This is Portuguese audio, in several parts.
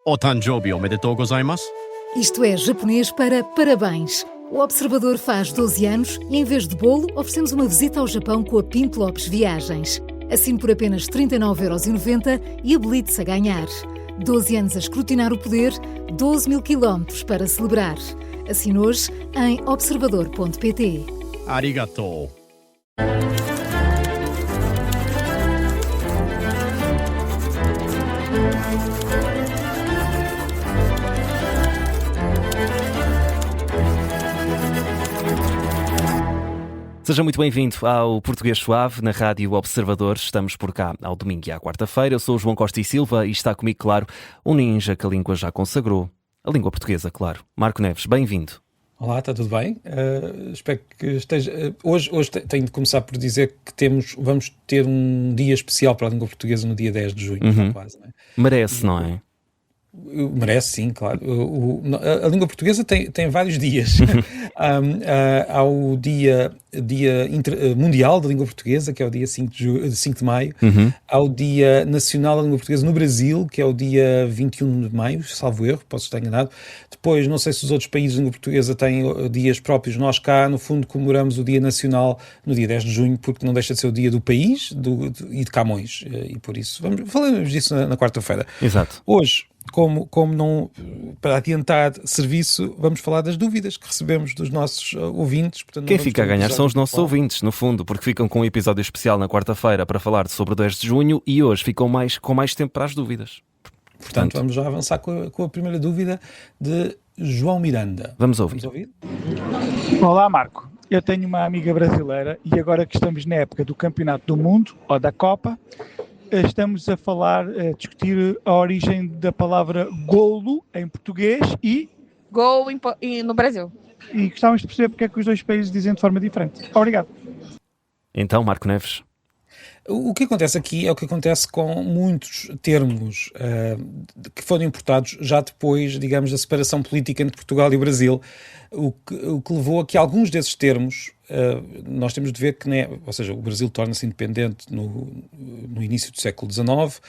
O Tanjobi omedetou gozaimasu. Isto é japonês para parabéns. O Observador faz 12 anos e, em vez de bolo, oferecemos uma visita ao Japão com a Pinto Lopes Viagens. Assine por apenas 39,90€ e habilite-se a ganhar. 12 anos a escrutinar o poder, 12 mil quilómetros para celebrar. Assine hoje em observador.pt. Arigatou. Seja muito bem-vindo ao Português Suave, na Rádio Observador. Estamos por cá ao domingo e à quarta-feira. Eu sou o João Costa e Silva e está comigo, claro, um ninja que a língua já consagrou. A língua portuguesa, claro. Marco Neves, bem-vindo. Olá, está tudo bem? Espero que esteja... Hoje tenho de começar por dizer que vamos ter um dia especial para a língua portuguesa no dia 10 de junho. Quase, não é? Merece, não é? Merece, sim, claro. A língua portuguesa tem vários dias. Há o dia Mundial da Língua Portuguesa, que é o dia 5 de maio. Há o Dia Nacional da Língua Portuguesa no Brasil, que é o dia 21 de maio, salvo erro, posso estar enganado. Depois, não sei se os outros países de língua portuguesa têm dias próprios. Nós cá, no fundo, comemoramos o Dia Nacional no dia 10 de junho, porque não deixa de ser o dia do país e de Camões. E por isso, falamos disso na quarta-feira. Exato. Hoje, como não, para adiantar serviço, vamos falar das dúvidas que recebemos dos nossos ouvintes. Portanto, quem fica a ganhar são os nossos ouvintes, no fundo, porque ficam com um episódio especial na quarta-feira para falar sobre o 10 de junho e hoje ficam com mais tempo para as dúvidas. Portanto, vamos já avançar com a primeira dúvida de João Miranda. Vamos ouvir. Olá, Marco. Eu tenho uma amiga brasileira e agora que estamos na época do Campeonato do Mundo, ou da Copa, estamos a discutir a origem da palavra golo em português e gol no Brasil. E gostávamos de perceber porque é que os dois países dizem de forma diferente. Obrigado. Então, Marco Neves. O que acontece aqui é o que acontece com muitos termos que foram importados já depois, digamos, da separação política entre Portugal e o Brasil, o que levou a que alguns desses termos, nós temos de ver que, ou seja, o Brasil torna-se independente no início do século XIX,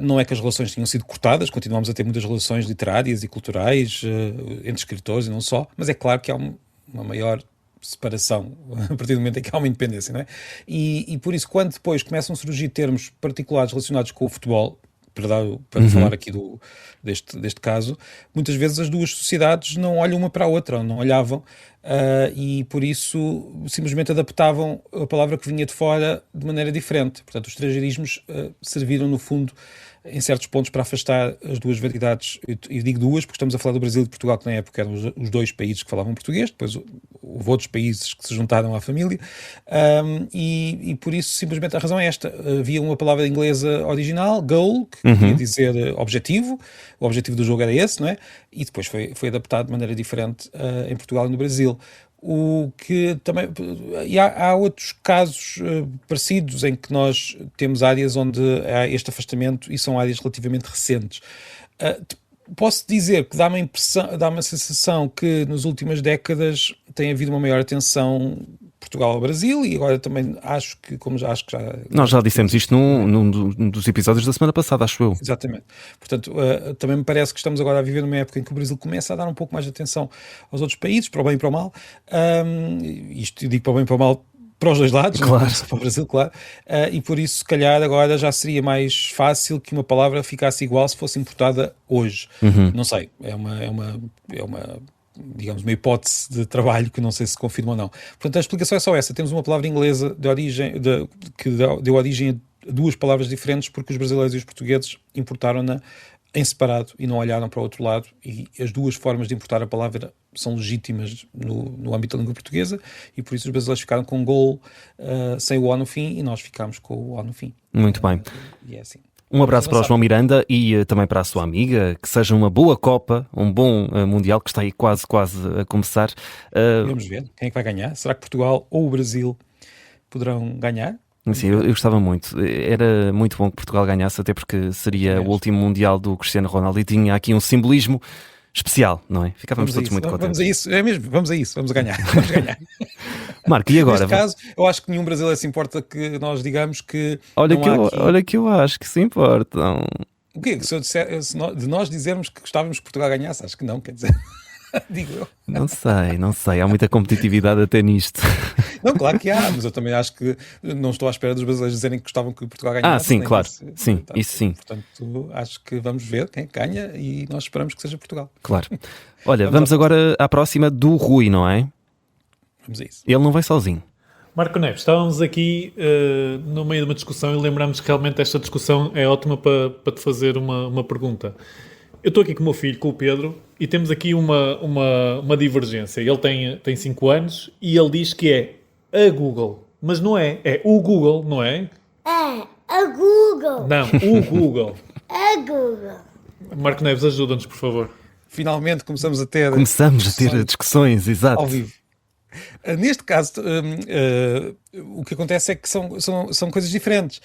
não é que as relações tenham sido cortadas, continuamos a ter muitas relações literárias e culturais entre escritores e não só, mas é claro que há uma maior separação a partir do momento em que há uma independência, não é? E por isso, quando depois começam a surgir termos particulares relacionados com o futebol, para falar aqui deste caso, muitas vezes as duas sociedades não olham uma para a outra, ou não olhavam, e por isso simplesmente adaptavam a palavra que vinha de fora de maneira diferente. Portanto, os estrangeirismos serviram, no fundo, em certos pontos para afastar as duas variedades. Eu digo duas porque estamos a falar do Brasil e de Portugal, que na época eram os dois países que falavam português, depois houve outros países que se juntaram à família, e por isso simplesmente a razão é esta. Havia uma palavra inglesa original, goal, que queria dizer objetivo, o objetivo do jogo era esse, não é? E depois foi adaptado de maneira diferente em Portugal e no Brasil. O que também, e há outros casos parecidos em que nós temos áreas onde há este afastamento e são áreas relativamente recentes. Posso dizer que dá uma sensação que nas últimas décadas tem havido uma maior atenção Portugal ao Brasil, e agora também acho que nós já dissemos isto num dos episódios da semana passada, acho eu. Exatamente. Portanto, também me parece que estamos agora a viver numa época em que o Brasil começa a dar um pouco mais de atenção aos outros países, para o bem e para o mal. Isto eu digo para o bem e para o mal para os dois lados, claro. Não só para o Brasil, claro. E por isso, se calhar, agora já seria mais fácil que uma palavra ficasse igual se fosse importada hoje. Não sei, é uma digamos, uma hipótese de trabalho que não sei se confirma ou não. Portanto, a explicação é só essa. Temos uma palavra inglesa que deu origem a duas palavras diferentes porque os brasileiros e os portugueses importaram-na em separado e não olharam para o outro lado, e as duas formas de importar a palavra são legítimas no âmbito da língua portuguesa, e por isso os brasileiros ficaram com gol sem o O no fim e nós ficámos com o O no fim. Muito bem. E é assim. Um abraço para o João Miranda e também para a sua amiga, que seja uma boa Copa, um bom Mundial que está aí quase a começar. Vamos ver quem é que vai ganhar. Será que Portugal ou o Brasil poderão ganhar? Sim, eu gostava muito. Era muito bom que Portugal ganhasse, até porque seria o último Mundial do Cristiano Ronaldo e tinha aqui um simbolismo especial, não é? Ficávamos todos muito contentes. Vamos a isso, é mesmo, vamos a isso, vamos ganhar. Vamos ganhar. Marco, e agora? Neste caso, eu acho que nenhum brasileiro se importa que nós digamos que olha que eu acho que se importam. O quê? Se eu disser, de nós dizermos que gostávamos que Portugal ganhasse, acho que não, quer dizer, digo eu. Não sei, há muita competitividade até nisto. Não, claro que há, mas eu também acho que não estou à espera dos brasileiros dizerem que gostavam que Portugal ganhasse. Sim, nem claro, sim, tá. isso sim. Portanto, acho que vamos ver quem ganha e nós esperamos que seja Portugal. Claro. Olha, vamos agora à próxima do Rui, não é? Vamos a isso. Ele não vai sozinho. Marco Neves, estávamos aqui no meio de uma discussão e lembramos que realmente esta discussão é ótima para te fazer uma pergunta. Eu estou aqui com o meu filho, com o Pedro, e temos aqui uma divergência. Ele tem 5 anos e ele diz que é a Google, mas não é o Google, não é? É, a Google. Não, o Google. A Google. Marco Neves, ajuda-nos, por favor. Finalmente começamos a ter Discussões, exato. ao vivo. Neste caso, o que acontece é que são coisas diferentes.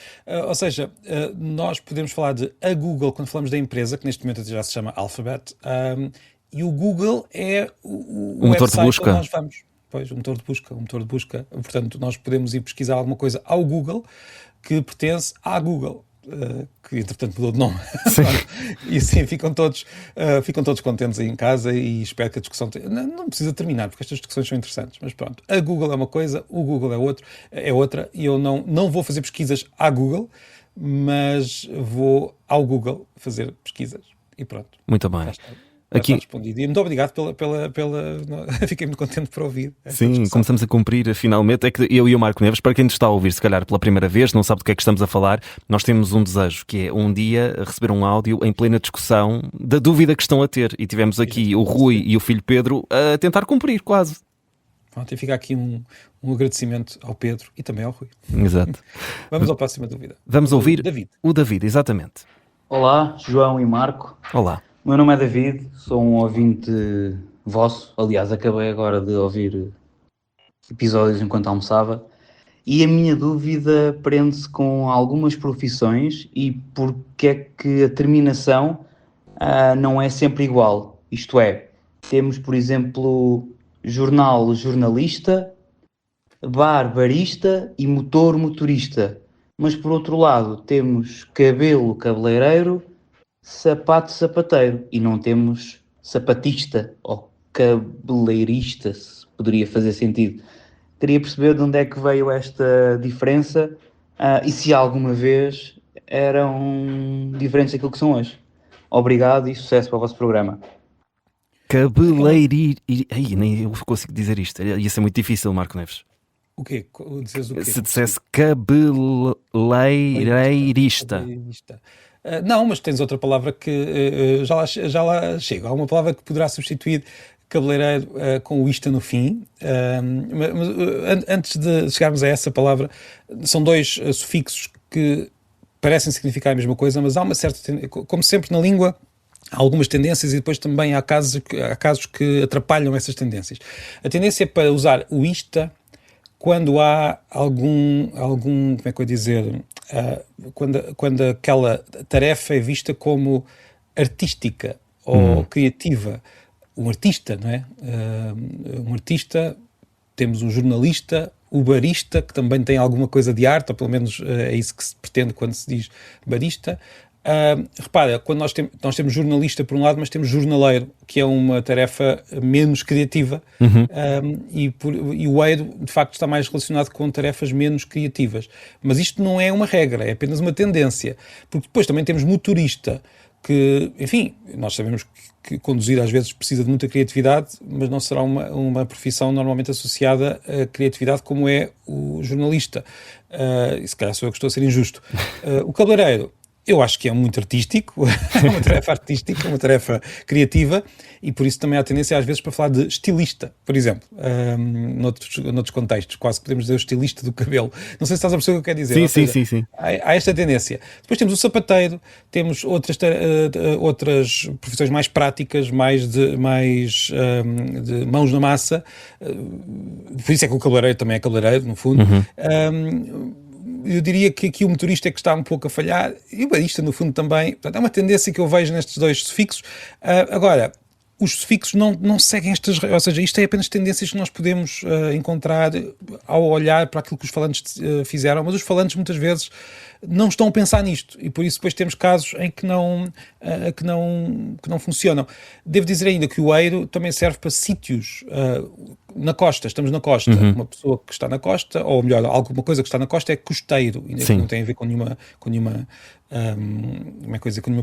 Ou seja, nós podemos falar de a Google quando falamos da empresa, que neste momento já se chama Alphabet, e o Google é o motor de busca. onde nós vamos. Pois, um motor de busca. Portanto, nós podemos ir pesquisar alguma coisa ao Google que pertence à Google. Que entretanto mudou de nome. E assim ficam todos contentes aí em casa e espero que a discussão não precisa terminar, porque estas discussões são interessantes, mas pronto, a Google é uma coisa, o Google é outra, e eu não vou fazer pesquisas à Google, mas vou ao Google fazer pesquisas e pronto. Muito bem. Já está respondido. E muito obrigado fiquei muito contente por ouvir. Sim, começamos a cumprir finalmente. É que eu e o Marco Neves, para quem nos está a ouvir se calhar pela primeira vez, não sabe do que é que estamos a falar, nós temos um desejo, que é um dia receber um áudio em plena discussão da dúvida que estão a ter, e tivemos aqui o Rui e o filho Pedro a tentar cumprir, quase. Pronto, e fica aqui um agradecimento ao Pedro e também ao Rui. Exato. Vamos à próxima dúvida. Vamos ouvir David. o David, exatamente. Olá, João e Marco. Olá. O meu nome é David, sou um ouvinte vosso. Aliás, acabei agora de ouvir episódios enquanto almoçava. E a minha dúvida prende-se com algumas profissões e porque é que a terminação não é sempre igual. Isto é, temos, por exemplo, jornalista, barista e motorista. Mas, por outro lado, temos cabeleireiro, sapateiro, e não temos sapatista ou cabeleirista, se poderia fazer sentido. Queria perceber de onde é que veio esta diferença e se alguma vez eram diferentes daquilo que são hoje. Obrigado e sucesso para o vosso programa. Nem eu consigo dizer isto. Ia ser muito difícil, Marco Neves. O quê? Dizes o quê? Se dissesse cabeleireirista. Não, mas tens outra palavra que já lá chega. Há uma palavra que poderá substituir cabeleireiro com o ista no fim. Mas antes de chegarmos a essa palavra, são dois sufixos que parecem significar a mesma coisa, mas há uma certa... Como sempre na língua, há algumas tendências e depois também há casos que atrapalham essas tendências. A tendência é para usar o ista quando há algum como é que eu ia dizer, quando aquela tarefa é vista como artística ou criativa. Um artista, não é? Um artista, temos um jornalista, o barista, que também tem alguma coisa de arte, ou pelo menos é isso que se pretende quando se diz barista. Repara, quando nós temos jornalista por um lado, mas temos jornaleiro, que é uma tarefa menos criativa, e o eiro, de facto, está mais relacionado com tarefas menos criativas. Mas isto não é uma regra, é apenas uma tendência. Porque depois também temos motorista, que, enfim, nós sabemos que conduzir às vezes precisa de muita criatividade, mas não será uma profissão normalmente associada à criatividade como é o jornalista. E se calhar sou eu que estou a ser injusto. O cabeleireiro, eu acho que é muito artístico, é uma tarefa artística, uma tarefa criativa, e por isso também há tendência às vezes para falar de estilista, por exemplo, noutros contextos, quase podemos dizer o estilista do cabelo. Não sei se estás a perceber o que eu quero dizer. Sim. Há esta tendência. Depois temos o sapateiro, temos outras profissões mais práticas, mais de mãos na massa, por isso é que o cabeleireiro também é cabeleireiro, no fundo. Eu diria que aqui o motorista é que está um pouco a falhar, e o barista, no fundo, também. Portanto, é uma tendência que eu vejo nestes dois sufixos. Agora, os sufixos não seguem estas... Ou seja, isto é apenas tendências que nós podemos encontrar ao olhar para aquilo que os falantes fizeram, mas os falantes muitas vezes não estão a pensar nisto e por isso depois temos casos em que não funcionam. Devo dizer ainda que o eiro também serve para sítios na costa, estamos na costa. Uma pessoa que está na costa, ou melhor, alguma coisa que está na costa é costeiro, ainda que não tem a ver com nenhuma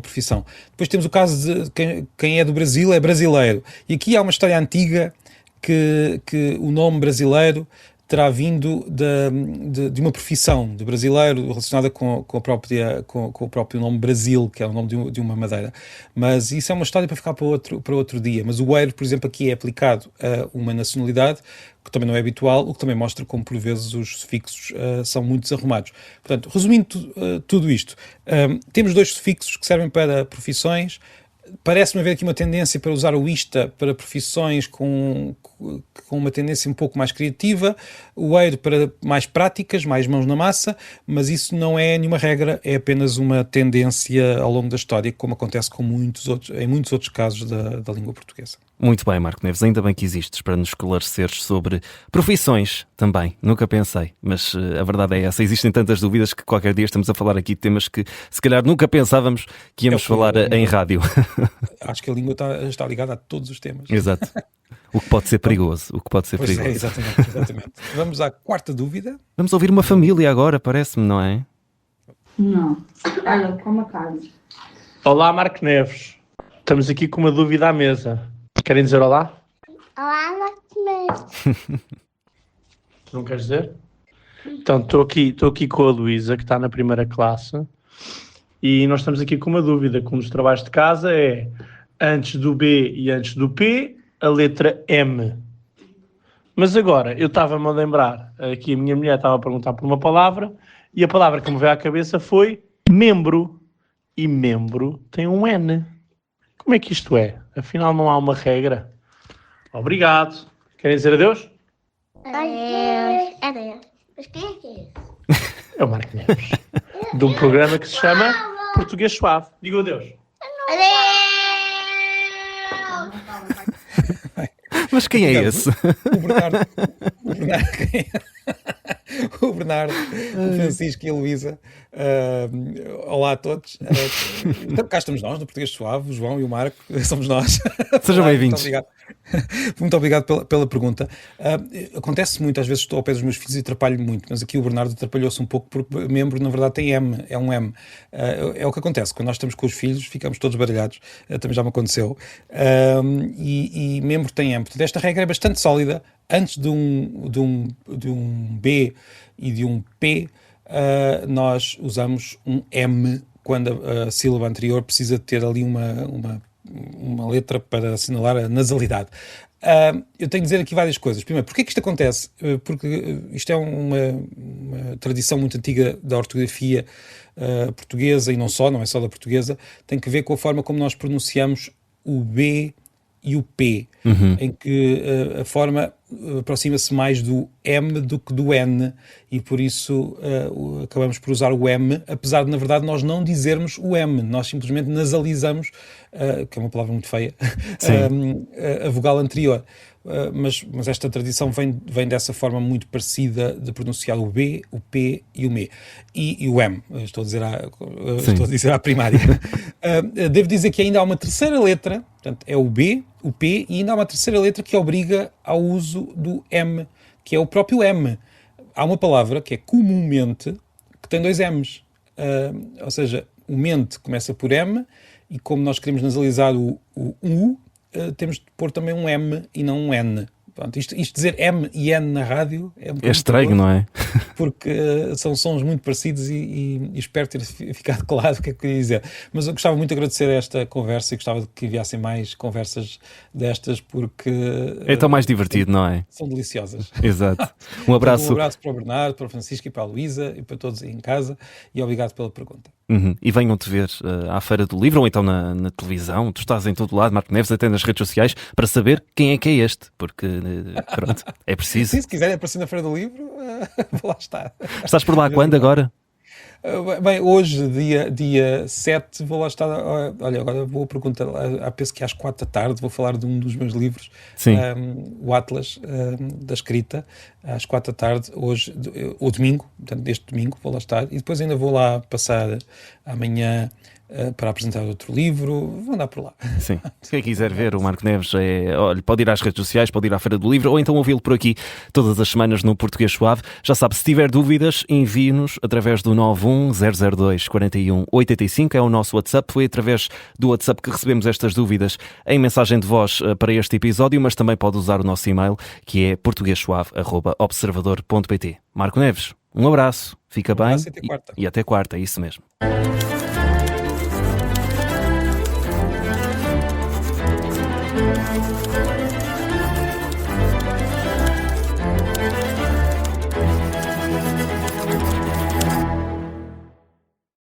profissão. Depois temos o caso de quem é do Brasil é brasileiro. E aqui há uma história antiga que o nome brasileiro terá vindo de uma profissão de brasileiro relacionada com o próprio nome Brasil, que é o nome de uma madeira. Mas isso é uma história para ficar para outro dia. Mas o eiro, por exemplo, aqui é aplicado a uma nacionalidade, que também não é habitual, o que também mostra como, por vezes, os sufixos são muito desarrumados. Portanto, resumindo tudo isto, temos 2 sufixos que servem para profissões. Parece-me haver aqui uma tendência para usar o ista para profissões com uma tendência um pouco mais criativa, o eiro para mais práticas, mais mãos na massa, mas isso não é nenhuma regra, é apenas uma tendência ao longo da história, como acontece em muitos outros casos da língua portuguesa. Muito bem, Marco Neves, ainda bem que existes para nos esclareceres sobre profissões também. Nunca pensei, mas a verdade é essa. Existem tantas dúvidas que qualquer dia estamos a falar aqui de temas que se calhar nunca pensávamos que íamos falar em rádio. Acho que a língua está ligada a todos os temas. Exato. O que pode ser perigoso. É, exatamente. Vamos à 4ª dúvida. Vamos ouvir uma família agora, parece-me, não é? Não. Olha, como a casa. Olá, Marco Neves. Estamos aqui com uma dúvida à mesa. Querem dizer olá? Olá, Marco. Tu não queres dizer? Então, estou aqui com a Luísa, que está na primeira classe, e nós estamos aqui com uma dúvida, que um dos trabalhos de casa é, antes do B e antes do P, a letra M. Mas agora, eu estava-me a lembrar, aqui a minha mulher estava a perguntar por uma palavra, e a palavra que me veio à cabeça foi membro. E membro tem um N. Como é que isto é? Afinal, não há uma regra. Obrigado. Querem dizer adeus? Adeus. Mas quem é que é esse? É o Marco Neves. De um programa que se chama Português Suave. Digo adeus. Mas quem é esse? O Bernardo, o Francisco e a Luísa. Olá a todos. Então, cá estamos nós, no Português Suave, o João e o Marco, somos nós. Sejam bem-vindos. Muito obrigado pela pergunta. Acontece muito, às vezes estou ao pé dos meus filhos e atrapalho-me muito, mas aqui o Bernardo atrapalhou-se um pouco porque membro, na verdade, tem M, é um M. É o que acontece, quando nós estamos com os filhos, ficamos todos baralhados, também já me aconteceu. E membro tem M. Portanto, esta regra é bastante sólida. Antes de um B e de um P, nós usamos um M quando a sílaba anterior precisa ter ali uma letra para assinalar a nasalidade. Eu tenho de dizer aqui várias coisas. Primeiro, porquê que isto acontece? Porque isto é uma tradição muito antiga da ortografia portuguesa, e não é só da portuguesa, tem que ver com a forma como nós pronunciamos o B e o P, em que a forma aproxima-se mais do M do que do N, e por isso acabamos por usar o M, apesar de, na verdade, nós não dizermos o M, nós simplesmente nasalizamos, que é uma palavra muito feia, a vogal anterior. Mas esta tradição vem dessa forma muito parecida de pronunciar o B, o P e o M. E o M, estou a dizer à primária. Devo dizer que ainda há uma terceira letra, portanto é o B, o P, e ainda há uma terceira letra que obriga ao uso do M, que é o próprio M. Há uma palavra que é comumente, que tem 2 M's. Ou seja, o mente começa por M, e como nós queremos nasalizar o U, temos de pôr também um M e não um N. Pronto, isto dizer M e N na rádio é estranho, não é? Porque são sons muito parecidos e espero ter ficado claro o que é que eu queria dizer. Mas eu gostava muito de agradecer esta conversa e gostava que enviassem mais conversas destas, porque... É tão mais divertido, não é? São deliciosas. Exato. Um abraço. Um abraço para o Bernardo, para o Francisco e para a Luísa e para todos aí em casa, e obrigado pela pergunta. E venham-te ver à Feira do Livro ou então na televisão. Tu estás em todo lado, Marco Neves, até nas redes sociais, para saber quem é que é este, porque pronto, é preciso. Sim, se quiserem aparecer na Feira do Livro, vou lá estar. Estás por lá quando agora? Bem, hoje, dia 7, vou lá estar. Olha, agora vou perguntar. Penso que às 4 da tarde vou falar de um dos meus livros, o Atlas da Escrita, às 4 da tarde, hoje, o domingo, portanto, este domingo, vou lá estar. E depois ainda vou lá passar amanhã para apresentar outro livro, vou andar por lá. Sim, se quem quiser ver o Marco Neves, olha, pode ir às redes sociais, pode ir à Feira do Livro, ou então ouvi-lo por aqui todas as semanas no Português Suave. Já sabe, se tiver dúvidas, envie-nos através do 910024185, é o nosso WhatsApp. Foi através do WhatsApp que recebemos estas dúvidas em mensagem de voz para este episódio, mas também pode usar o nosso e-mail, que é portuguesuave@observador.pt. Marco Neves, um abraço, fica bem e até quarta, é isso mesmo.